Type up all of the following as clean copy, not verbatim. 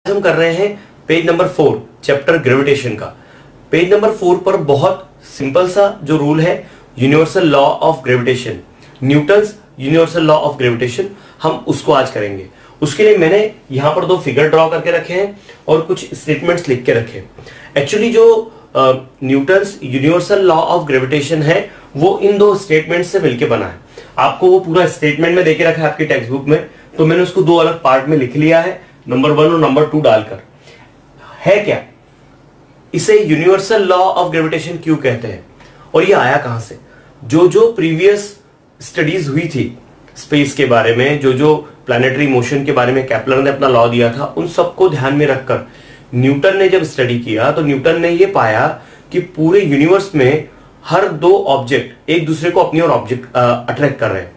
हम कर रहे हैं पेज नंबर 4 चैप्टर ग्रेविटेशन का। पेज नंबर 4 पर बहुत सिंपल सा जो रूल है universal law of gravitation, Newton's universal law of gravitation, हम उसको आज करेंगे। उसके लिए मैंने यहां पर 2 फिगर ड्रॉ करके रखे हैं और कुछ स्टेटमेंट्स लिख के रखे हैं। एक्चुअली जो Newton's universal law of gravitation है वो इन 2 स्टेटमेंट से मिलकर बना है। आपको वो पूरा स्टेटमेंट में देके रखा है आपकी टेक्स्ट बुक में, तो मैंने उसको 2 अलग पार्ट में लिख लिया है, नंबर 1 और नंबर 2 डालकर। है क्या, इसे यूनिवर्सल लॉ ऑफ ग्रेविटेशन क्यों कहते हैं और ये आया कहां से? जो प्रीवियस स्टडीज हुई थी स्पेस के बारे में, जो प्लैनेटरी मोशन के बारे में केपलर ने अपना लॉ दिया था, उन सबको ध्यान में रखकर न्यूटन ने जब स्टडी किया तो न्यूटन ने ये पाया कि पूरे यूनिवर्स में हर 2 ऑब्जेक्ट एक दूसरे को अपनी ओर ऑब्जेक्ट अट्रैक्ट कर रहे हैं।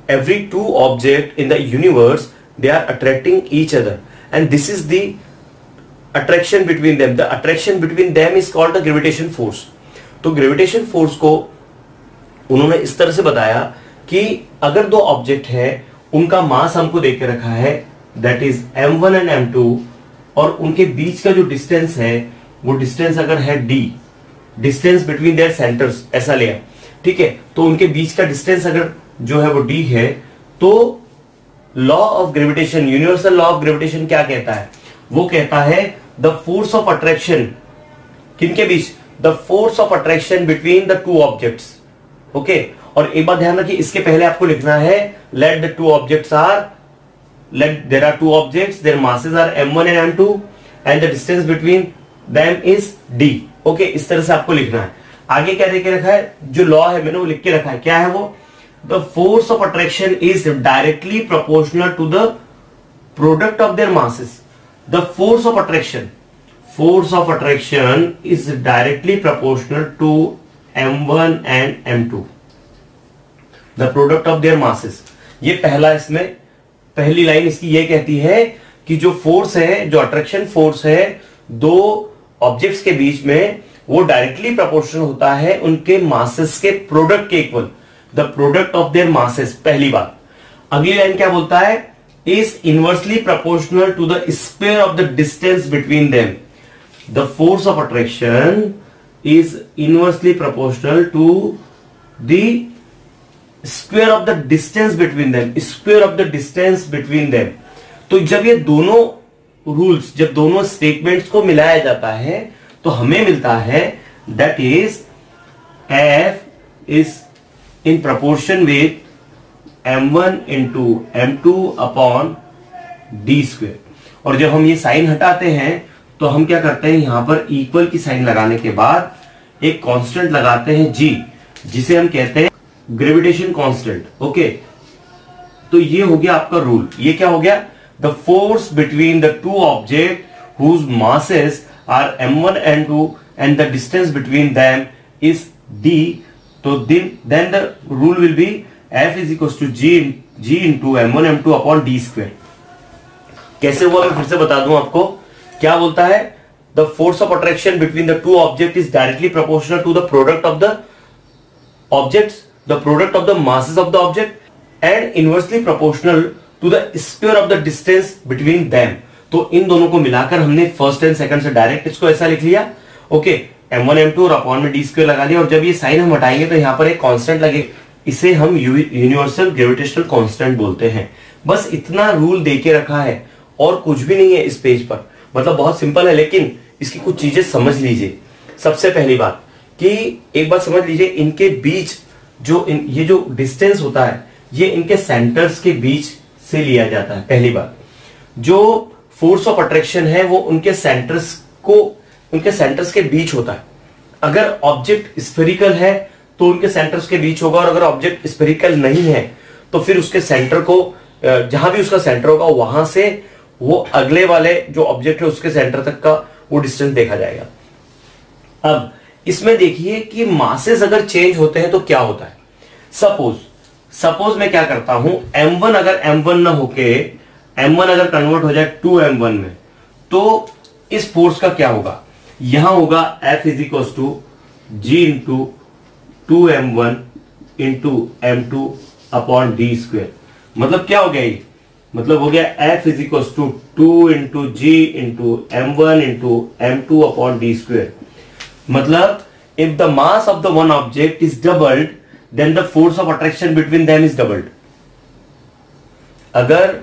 Every 2 object in the universe they are attracting each other and this is the attraction between them. The attraction between them is called the gravitation force. तो ग्रेविटेशन फोर्स को उन्होंने इस तरह से बताया कि अगर 2 ऑब्जेक्ट है उनका मास हमको देके रखा है that is m1 and m2 और उनके बीच का जो डिस्टेंस है वो डिस्टेंस अगर है d, distance between their centres ऐसा लिया, ठीक है, तो उनके बीच का डिस्टेंस अगर जो है वो d है, तो law of gravitation, universal law of gravitation क्या कहता है? वो कहता है द फोर्स ऑफ अट्रैक्शन, किनके बीच? The force of attraction between the 2 objects. Okay, और एक बात ध्यान रखिए, इसके पहले आपको लिखना है let the 2 objects are, let there are 2 objects, their masses are m1 and m2 and the distance between them is d। Okay, इस तरह से आपको लिखना है। आगे क्या देके रखा है, जो लॉ है मैंने वो लिख के रखा है, क्या है वो? The force of attraction is directly proportional to the product of their masses. The force of attraction is directly proportional to m1 and m2 the product of their masses. ये पहला, इसमें पहली लाइन इसकी ये कहती है कि जो फोर्स है, जो अट्रैक्शन फोर्स है 2 ऑब्जेक्ट्स के बीच में, वो डायरेक्टली प्रोपोर्शनल होता है उनके मासेस के प्रोडक्ट के equal, the product of their masses. पहली बात। अगली लाइन क्या बोलता है? Is inversely proportional to the square of the distance between them. The force of attraction is inversely proportional to the square of the distance between them, square of the distance between them. तो जब ये दोनों rules, जब दोनों statements को मिलाया जाता है तो हमें मिलता है that is F is in proportion with m1 into m2 upon d square. और जब हम ये साइन हटाते हैं तो हम क्या करते हैं, यहां पर इक्वल की साइन लगाने के बाद एक कांस्टेंट लगाते हैं g, जिसे हम कहते हैं ग्रेविटेशन कांस्टेंट। ओके, तो ये हो गया आपका रूल। ये क्या हो गया? The force between the 2 object whose masses are m1 and m2 and the distance between them is d। तो then the rule will be F is equal to g into m1 m2 upon d square. कैसे हुआ मैं फिर से बता दूं आपको। क्या बोलता है? The force of attraction between the 2 object is directly proportional to the product of the objects, the product of the masses of the object and inversely proportional to the square of the distance between them। तो इन दोनों को मिलाकर हमने first and second से direct इसको ऐसा लिख लिया। ओके, m1 m2 और अपॉन में d स्क्वायर लगा लिया, और जब ये साइन हम हटाएंगे तो यहां पर एक कांस्टेंट लगे, इसे हम यूनिवर्सल ग्रेविटेशनल कांस्टेंट बोलते हैं। बस इतना रूल देके रखा है और कुछ भी नहीं है इस पेज पर। मतलब बहुत सिंपल है, लेकिन इसकी कुछ चीजें समझ लीजिए। सबसे पहली बात कि एक बात समझ लीजिए, इनके बीच ये जो डिस्टेंस होता है ये इनके सेंटर्स के बीच से लिया जाता है। पहली बात, जो फोर्स ऑफ अट्रैक्शन है वो उनके सेंटर्स के बीच होता है। अगर ऑब्जेक्ट स्फेरिकल है तो उनके सेंटर्स के बीच होगा, और अगर ऑब्जेक्ट स्फेरिकल नहीं है तो फिर उसके सेंटर को, जहां भी उसका सेंटर होगा वहां से वो अगले वाले जो ऑब्जेक्ट है उसके सेंटर तक का वो डिस्टेंस देखा जाएगा। अब इसमें देखिए कि मासेस अगर चेंज होते हैं तो क्या होता है। सपोज मैं क्या करता हूं, m1 अगर m1 ना होके m1 अगर कन्वर्ट हो जाए 2m1 में, तो इस फोर्स का क्या होगा? यहां होगा F is equal to g into 2m1 into m2 upon d square. मतलब क्या हो गया ये? मतलब हो गया F is equal to 2 into G into M1 into M2 upon D square. मतलब if the mass of the one object is doubled then the force of attraction between them is doubled। अगर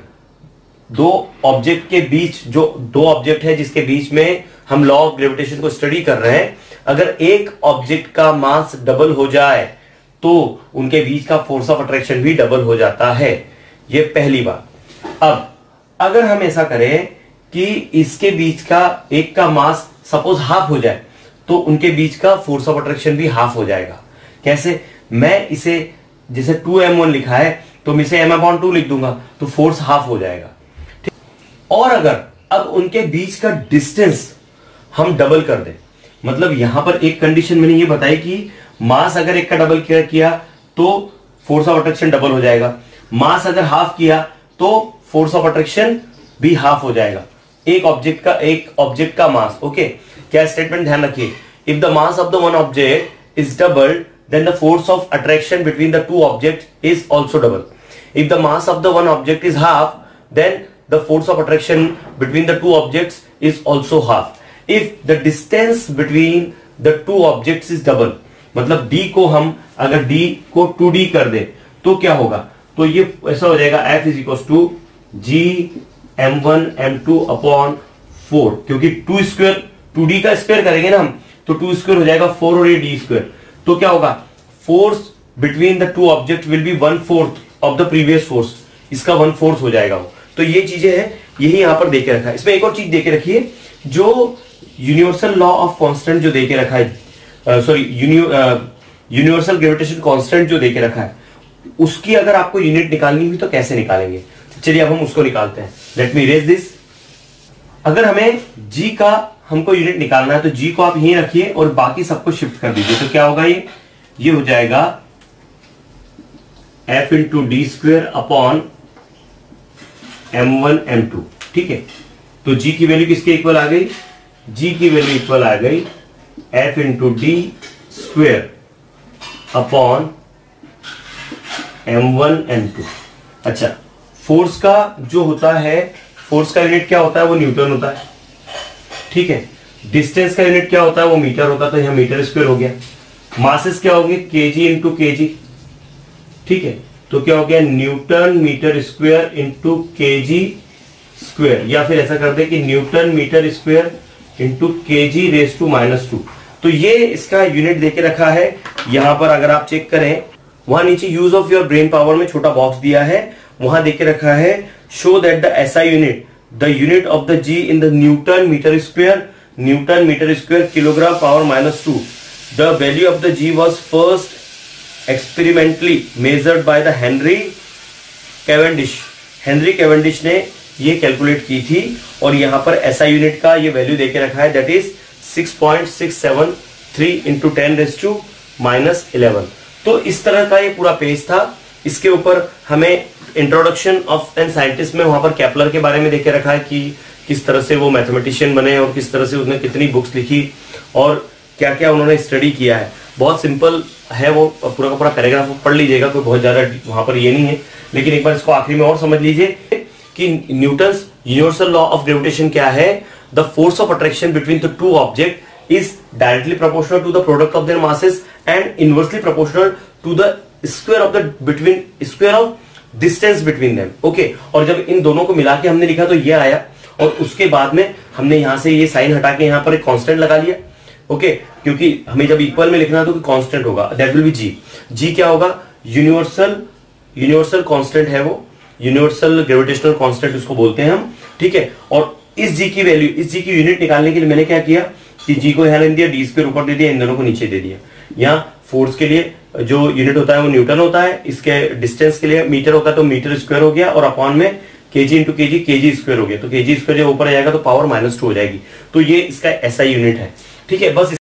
दो object के बीच, जो दो object है जिसके बीच में हम लॉ ऑफ ग्रेविटेशन को स्टडी कर रहे हैं, अगर एक ऑब्जेक्ट का मास डबल हो जाए तो उनके बीच का फोर्स ऑफ अट्रैक्शन भी डबल हो जाता है। ये पहली बात। अब अगर हम ऐसा करें कि इसके बीच का एक का मास सपोज हाफ हो जाए तो उनके बीच का फोर्स ऑफ अट्रैक्शन भी हाफ हो जाएगा। कैसे? मैं इसे जैसे 2m1 लिखा है तो मैं इसे m/2 लिख दूंगा तो फोर्स हाफ हो जाएगा। ठीक? और अगर अब उनके बीच का डिस्टेंस हम डबल कर दें, मतलब यहां पर एक कंडीशन मैंने ये बताई कि मास अगर एक का डबल किया तो फोर्स ऑफ अट्रैक्शन डबल हो जाएगा, मास अगर हाफ किया तो फोर्स ऑफ अट्रैक्शन भी हाफ हो जाएगा। एक ऑब्जेक्ट का मास। ओके, क्या स्टेटमेंट ध्यान रखिए, if the mass of the one object is doubled then the force of attraction between the two objects is also double. If the mass of the one object is half, then the force of attraction between the two objects is also half. If the distance between the two objects is double, मतलब d को हम अगर d को 2d कर दे तो क्या होगा? तो ये ऐसा हो जाएगा F is equals to G M1 M2 upon 4, क्योंकि 2 स्क्वायर 2d का स्क्वायर करेंगे ना हम तो 2 स्क्वायर हो जाएगा 4 और ये d स्क्वायर, तो क्या होगा? Force between the two object will be 1/4 of the previous force, इसका 1/4 हो जाएगा वो। तो ये चीजें हैं, यही यहां पर देके रखा है। इसमें एक और चीज देके रखी है, जो यूनिवर्सल लॉ ऑफ कांस्टेंट जो देके रखा है, सॉरी यूनिवर्सल ग्रेविटेशन कांस्टेंट जो देके रखा है, उसकी अगर आपको यूनिट निकालनी हुई तो कैसे निकालेंगे? चलिए अब हम उसको निकालते हैं। Let me erase this. अगर हमें जी का हमको यूनिट निकालना है तो जी को आप यहीं रखिए और बाकी सबको शिफ्ट कर दीजिए, तो क्या होगा? ये हो जाएगा F into D square upon M1 M2। ठीक है, तो जी की वैल्यू किसके इक्वल आ गई? जी की वैल्यू इक्वल आ गई F into D square upon M1 M2। अच्छा, फोर्स का जो होता है, फोर्स का यूनिट क्या होता है? वो न्यूटन होता है। ठीक है, डिस्टेंस का यूनिट क्या होता है? वो मीटर होता है, तो यहां मीटर स्क्वायर हो गया। मासेस क्या होंगे? KG into KG. ठीक है, तो क्या हो गया? Newton metre square into KG square, या फिर ऐसा कर दे कि newton metre square into KG raise to -2। तो ये इसका यूनिट देके रखा है। यहां पर अगर आप चेक करें, वहां नीचे use of your brain power में छोटा बॉक्स दिया है, वहां देके रखा है show that the SI unit the unit of the G in the newton metre square kilogram power -2। The value of the G was first experimentally measured by the Henry Cavendish ने ये calculate की थी, और यहां पर SI unit का ये value देके रखा है, दैट इज 6.673 इंटू 10⁻⁻11। तो इस तरह का ये पूरा पेज था। इसके ऊपर हमें इंट्रोडक्शन ऑफ एन साइंटिस्ट में वहां पर केपलर के बारे में देखे रखा है कि किस तरह से वो मैथमेटिशियन बने और किस तरह से उसने कितनी बुक्स लिखी और क्या क्या उन्होंने स्टडी किया है। बहुत सिंपल है, वो पूरा का पूरा पैराग्राफ पढ़ लीजिएगा, कोई बहुत ज्यादा वहां पर ये नहीं है, लेकिन एक बार इसको आखिरी में और समझ लीजिए कि Newton's universal law of gravitation क्या है। The force of attraction between the two object is directly proportional to the product of their masses and inversely proportional to the square of distance between them. Okay, और जब इन दोनों को मिला के हमने लिखा तो ये आया, और उसके बाद में हमने यहां से ये साइन हटा के यहां पर एक कांस्टेंट लगा लिया। ओके, क्योंकि हमें जब इक्वल में लिखना है तो कांस्टेंट होगा, दैट विल बी जी। जी क्या होगा? यूनिवर्सल कांस्टेंट है वो, यूनिवर्सल ग्रेविटेशनल कांस्टेंट उसको बोलते हैं हम। ठीक है, और इस जी की वैल्यू, इस जी की यूनिट निकालने के लिए मैंने क्या किया कि जी को यहां दिया, डी स्क्वायर ऊपर दे दिया, इन दोनों को नीचे दे दिया। यहाँ फोर्स के लिए जो यूनिट होता है वो न्यूटन होता है, इसके डिस्टेंस के लिए मीटर होता है तो मीटर स्क्वायर हो गया, और अपॉन में केजी इंटू केजी स्क्वायर हो गया, तो केजी स्क्वायर जब ऊपर आ जाएगा तो पावर -2 हो जाएगी। तो ये इसका एसआई यूनिट है। ठीक है, बस